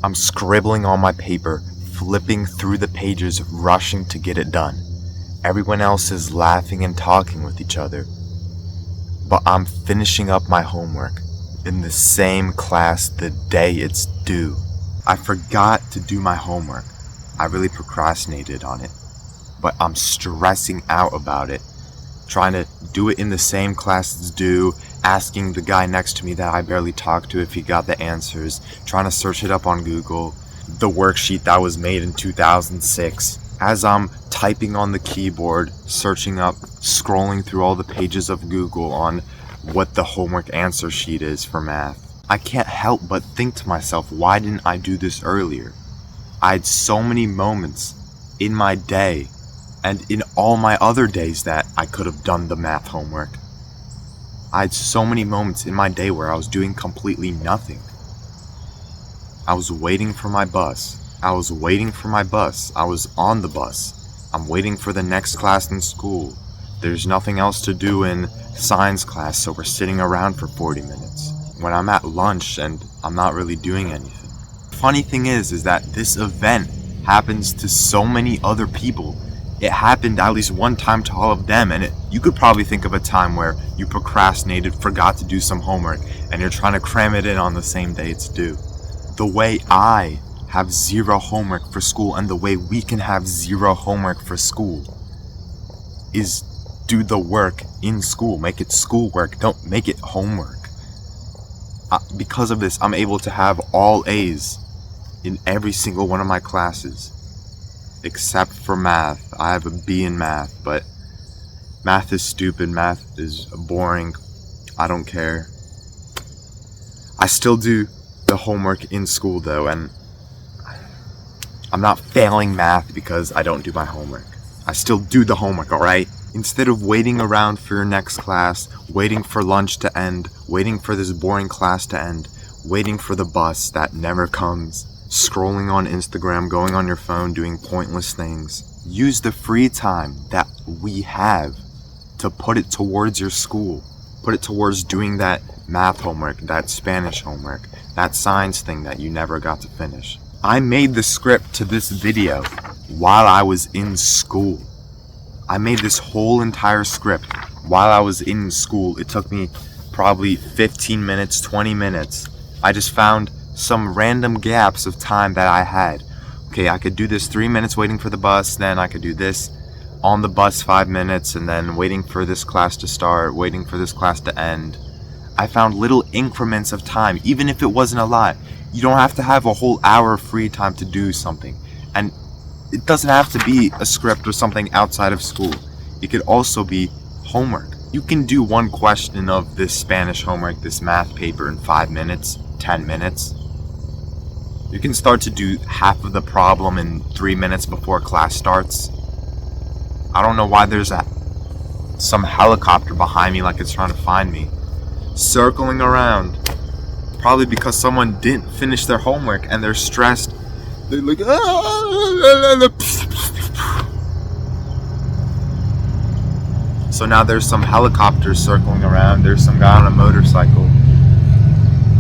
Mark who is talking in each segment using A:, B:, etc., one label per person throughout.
A: I'm scribbling on my paper, flipping through the pages, rushing to get it done. Everyone else is laughing and talking with each other. But I'm finishing up my homework in the same class the day it's due. I forgot to do my homework. I really procrastinated on it. But I'm stressing out about it, trying to do it in the same class it's due, asking the guy next to me that I barely talked to if he got the answers, trying to search it up on Google, the worksheet that was made in 2006. As I'm typing on the keyboard, searching up, scrolling through all the pages of Google on what the homework answer sheet is for math, I can't help but think to myself, why didn't I do this earlier? I had so many moments in my day and in all my other days that I could have done the math homework. I had so many moments in my day where I was doing completely nothing. I was waiting for my bus. I was on the bus. I'm waiting for the next class in school. There's nothing else to do in science class, so we're sitting around for 40 minutes. When I'm at lunch and I'm not really doing anything. Funny thing is that this event happens to so many other people. It happened at least one time to all of them, and you could probably think of a time where you procrastinated, forgot to do some homework, and you're trying to cram it in on the same day it's due. The way I have zero homework for school and the way we can have zero homework for school is do the work in school. Make it schoolwork, don't make it homework. Because of this, I'm able to have all A's in every single one of my classes. Except for math. I have a B in math, but math is stupid, math is boring, I don't care. I still do the homework in school though, and I'm not failing math because I don't do my homework. I still do the homework, alright? Instead of waiting around for your next class, waiting for lunch to end, waiting for this boring class to end, waiting for the bus that never comes, scrolling on Instagram, going on your phone, doing pointless things. Use the free time that we have to put it towards your school. Put it towards doing that math homework, that Spanish homework, that science thing that you never got to finish. I made the script to this video while I was in school. I made this whole entire script while I was in school. It took me probably 15 minutes, 20 minutes. I just found some random gaps of time that I had. Okay, I could do this 3 minutes waiting for the bus, then I could do this on the bus 5 minutes, and then waiting for this class to start, waiting for this class to end. I found little increments of time, even if it wasn't a lot. You don't have to have a whole hour of free time to do something. And it doesn't have to be a script or something outside of school. It could also be homework. You can do one question of this Spanish homework, this math paper in 5 minutes, 10 minutes. You can start to do half of the problem in 3 minutes before class starts. I don't know why there's some helicopter behind me like it's trying to find me. Circling around. Probably because someone didn't finish their homework and they're stressed. They're like, So now there's some helicopters circling around. There's some guy on a motorcycle.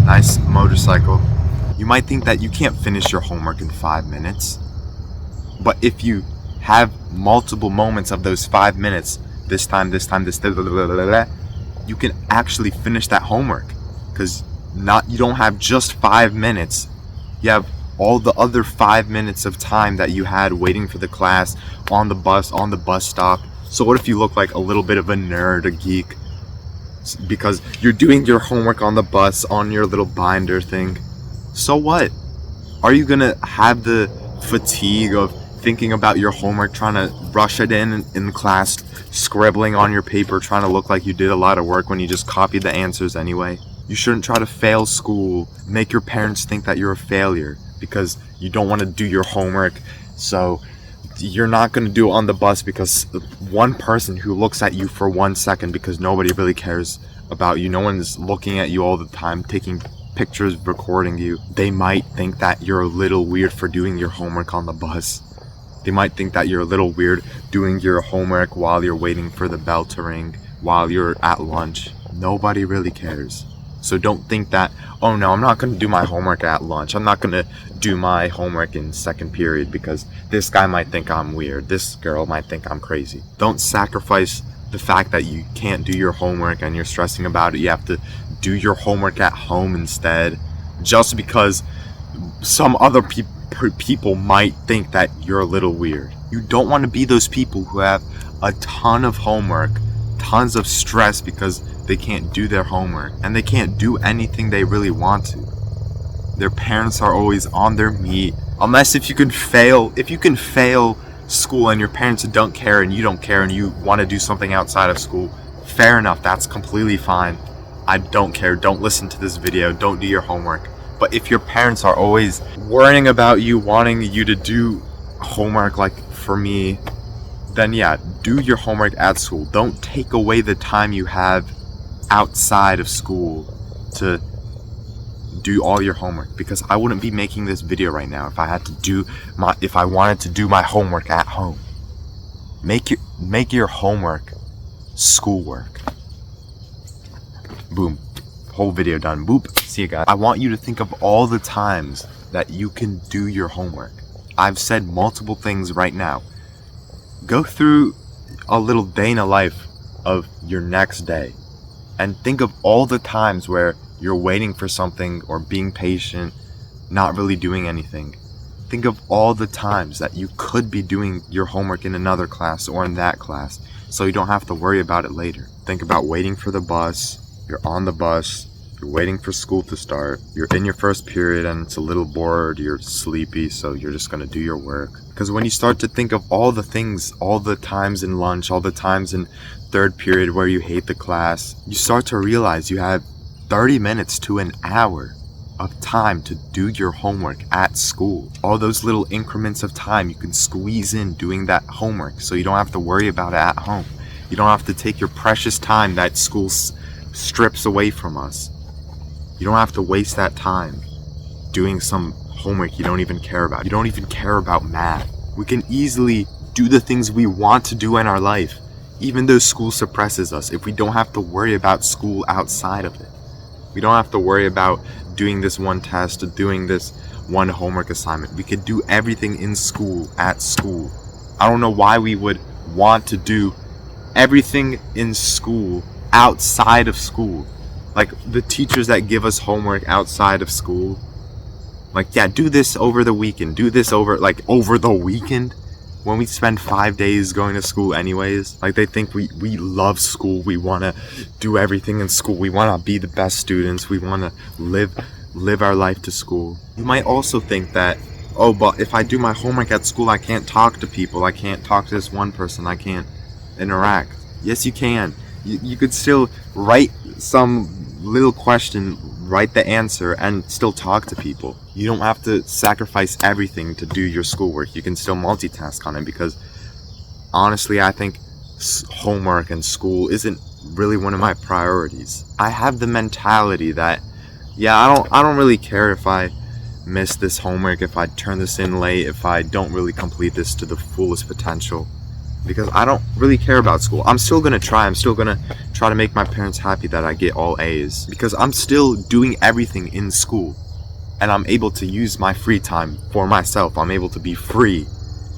A: Nice motorcycle. You might think that you can't finish your homework in 5 minutes. But if you have multiple moments of those 5 minutes, this time, you can actually finish that homework. Because you don't have just 5 minutes. You have all the other 5 minutes of time that you had waiting for the class, on the bus stop. So what if you look like a little bit of a nerd, a geek? Because you're doing your homework on the bus, on your little binder thing. So what? Are you gonna have the fatigue of thinking about your homework, trying to rush it in class, scribbling on your paper, trying to look like you did a lot of work when you just copied the answers anyway? You shouldn't try to fail school, make your parents think that you're a failure because you don't want to do your homework. So you're not going to do it on the bus because one person who looks at you for 1 second, because nobody really cares about you, no one's looking at you all the time, taking pictures, recording you, they might think that you're a little weird for doing your homework on the bus. They might think that you're a little weird doing your homework while you're waiting for the bell to ring, while you're at lunch. Nobody really cares. So don't think that, oh no, I'm not going to do my homework at lunch. I'm not going to do my homework in second period because this guy might think I'm weird. This girl might think I'm crazy. Don't sacrifice the fact that you can't do your homework and you're stressing about it. You have to do your homework at home instead, just because some other people might think that you're a little weird. You don't want to be those people who have a ton of homework, tons of stress because they can't do their homework and they can't do anything they really want to. Their parents are always on their meat. Unless if you can fail school and your parents don't care and you don't care and you want to do something outside of school, fair enough, that's completely fine. I don't care. Don't listen to this video. Don't do your homework. But if your parents are always worrying about you, wanting you to do homework, like for me, then yeah, do your homework at school. Don't take away the time you have outside of school to do all your homework, because I wouldn't be making this video right now if I wanted to do my homework at home. Make your homework schoolwork. Boom. Whole video done. Boop. See you guys. I want you to think of all the times that you can do your homework. I've said multiple things right now. Go through a little day in the life of your next day and think of all the times where you're waiting for something or being patient, not really doing anything. Think of all the times that you could be doing your homework in another class or in that class, so you don't have to worry about it later. Think about waiting for the bus. You're on the bus, you're waiting for school to start, you're in your first period and it's a little bored, you're sleepy, so you're just gonna do your work. Because when you start to think of all the things, all the times in lunch, all the times in third period where you hate the class, you start to realize you have 30 minutes to an hour of time to do your homework at school. All those little increments of time you can squeeze in doing that homework, so you don't have to worry about it at home. You don't have to take your precious time that school strips away from us. You don't have to waste that time doing some homework you don't even care about. You don't even care about math. We can easily do the things we want to do in our life, even though school suppresses us, if we don't have to worry about school outside of it. We don't have to worry about doing this one test or doing this one homework assignment. We could do everything in school, at school. I don't know why we would want to do everything in school outside of school. Like the teachers that give us homework outside of school, like, yeah, do this over the weekend, do this over the weekend, when we spend 5 days going to school anyways. Like, they think we love school, we want to do everything in school, we want to be the best students, we want to live our life to school. You might also think that, oh, but if I do my homework at school, I can't talk to people, I can't talk to this one person, I can't interact. Yes, you can. You could still write some little question, write the answer, and still talk to people. You don't have to sacrifice everything to do your schoolwork. You can still multitask on it, because honestly, I think homework and school isn't really one of my priorities. I have the mentality that, yeah, I don't really care if I miss this homework, if I turn this in late, if I don't really complete this to the fullest potential, because I don't really care about school. I'm still gonna try to make my parents happy that I get all A's, because I'm still doing everything in school, and I'm able to use my free time for myself. I'm able to be free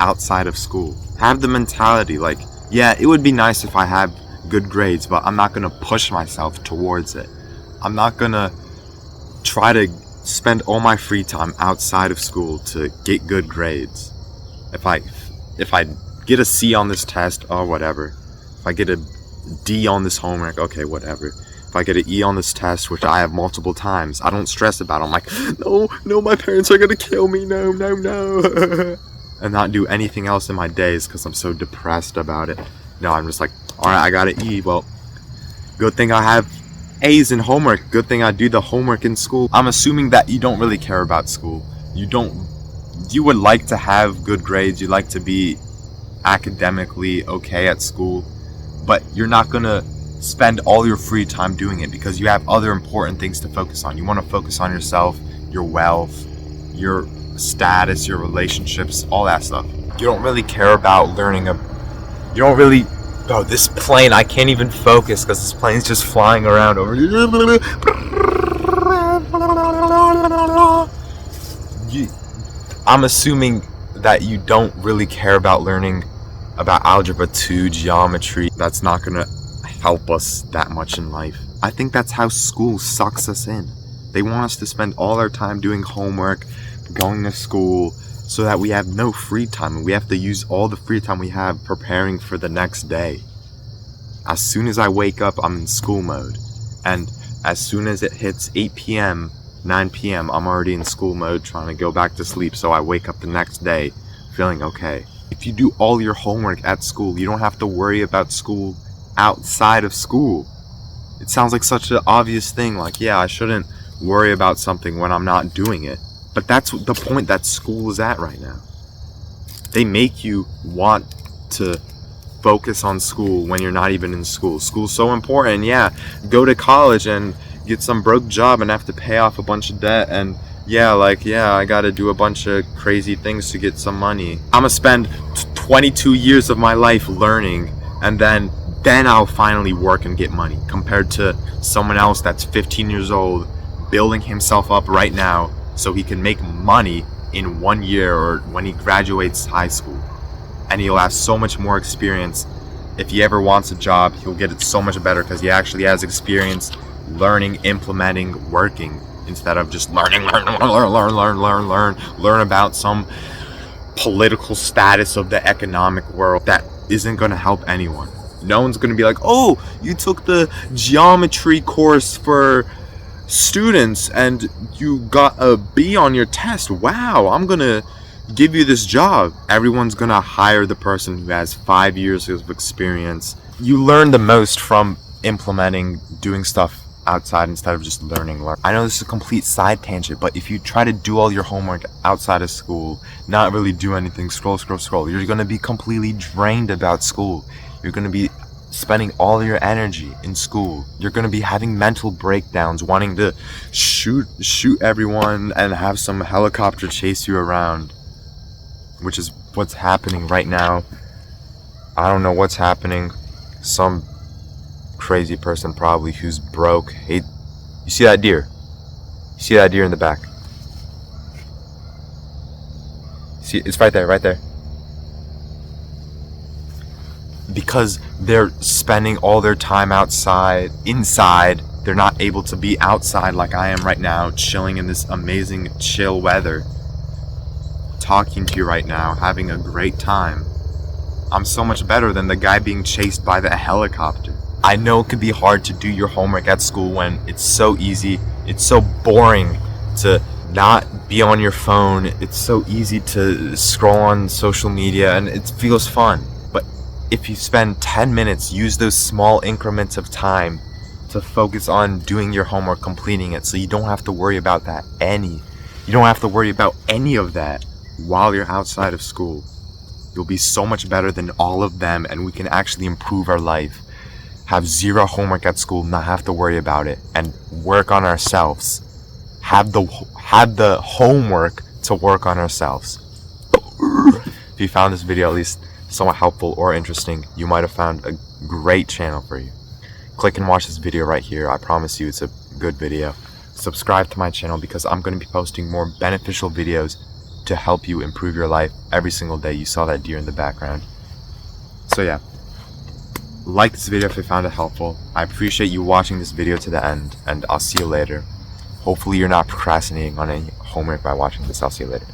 A: outside of school. Have the mentality like, yeah, it would be nice if I have good grades, but I'm not gonna push myself towards it. I'm not gonna try to spend all my free time outside of school to get good grades. If I get a C on this test, or whatever. If I get a D on this homework, okay, whatever. If I get an E on this test, which I have multiple times, I don't stress about it. I'm like, no, my parents are gonna kill me, no. And not do anything else in my days because I'm so depressed about it. No, I'm just like, alright, I got an E, well, good thing I have A's in homework, good thing I do the homework in school. I'm assuming that you don't really care about school. You would like to have good grades, you'd like to be academically okay at school, but you're not gonna spend all your free time doing it because you have other important things to focus on. You want to focus on yourself, your wealth, your status, your relationships, all that stuff. You don't really care about this plane, I can't even focus because this plane's just flying around over. I'm assuming that you don't really care about learning about algebra 2, geometry. That's not gonna help us that much in life. I think that's how school sucks us in. They want us to spend all our time doing homework, going to school, so that we have no free time, and we have to use all the free time we have preparing for the next day. As soon as I wake up, I'm in school mode, and as soon as it hits 8 p.m., 9 p.m., I'm already in school mode trying to go back to sleep, so I wake up the next day feeling okay. If you do all your homework at school, you don't have to worry about school outside of school. It sounds like such an obvious thing, like, yeah, I shouldn't worry about something when I'm not doing it. But that's the point that school is at right now. They make you want to focus on school when you're not even in school. School's so important, yeah. Go to college and get some broke job and have to pay off a bunch of debt, and I gotta do a bunch of crazy things to get some money. I'm gonna spend 22 years of my life learning, and then I'll finally work and get money, compared to someone else that's 15 years old building himself up right now so he can make money in 1 year or when he graduates high school. And he'll have so much more experience. If he ever wants a job, he'll get it so much better because he actually has experience learning, implementing, working, instead of just learn about some political status of the economic world that isn't going to help anyone. No one's going to be like, oh, you took the geometry course for students and you got a B on your test. Wow, I'm going to give you this job. Everyone's going to hire the person who has 5 years of experience. You learn the most from implementing, doing stuff outside instead of just learning. I know this is a complete side tangent, but if you try to do all your homework outside of school, not really do anything, scroll, you're going to be completely drained about school. You're going to be spending all your energy in school. You're going to be having mental breakdowns, wanting to shoot everyone and have some helicopter chase you around, which is what's happening right now. I don't know what's happening. Some crazy person probably who's broke. Hey, you see that deer? You see that deer in the back? See, it's right there. Because they're spending all their time inside, they're not able to be outside like I am right now, chilling in this amazing chill weather, talking to you right now, having a great time. I'm so much better than the guy being chased by the helicopter. I know it can be hard to do your homework at school when it's so easy. It's so boring to not be on your phone. It's so easy to scroll on social media and it feels fun. But if you spend 10 minutes, use those small increments of time to focus on doing your homework, completing it, so you don't have to worry about that You don't have to worry about any of that while you're outside of school. You'll be so much better than all of them, and we can actually improve our life. Have zero homework at school, not have to worry about it, and work on ourselves. Have the homework to work on ourselves. If you found this video at least somewhat helpful or interesting, you might have found a great channel for you. Click and watch this video right here. I promise you it's a good video. Subscribe to my channel because I'm going to be posting more beneficial videos to help you improve your life every single day. You saw that deer in the background. So yeah. Like this video if you found it helpful. I appreciate you watching this video to the end, and I'll see you later. Hopefully you're not procrastinating on any homework by watching this. I'll see you later.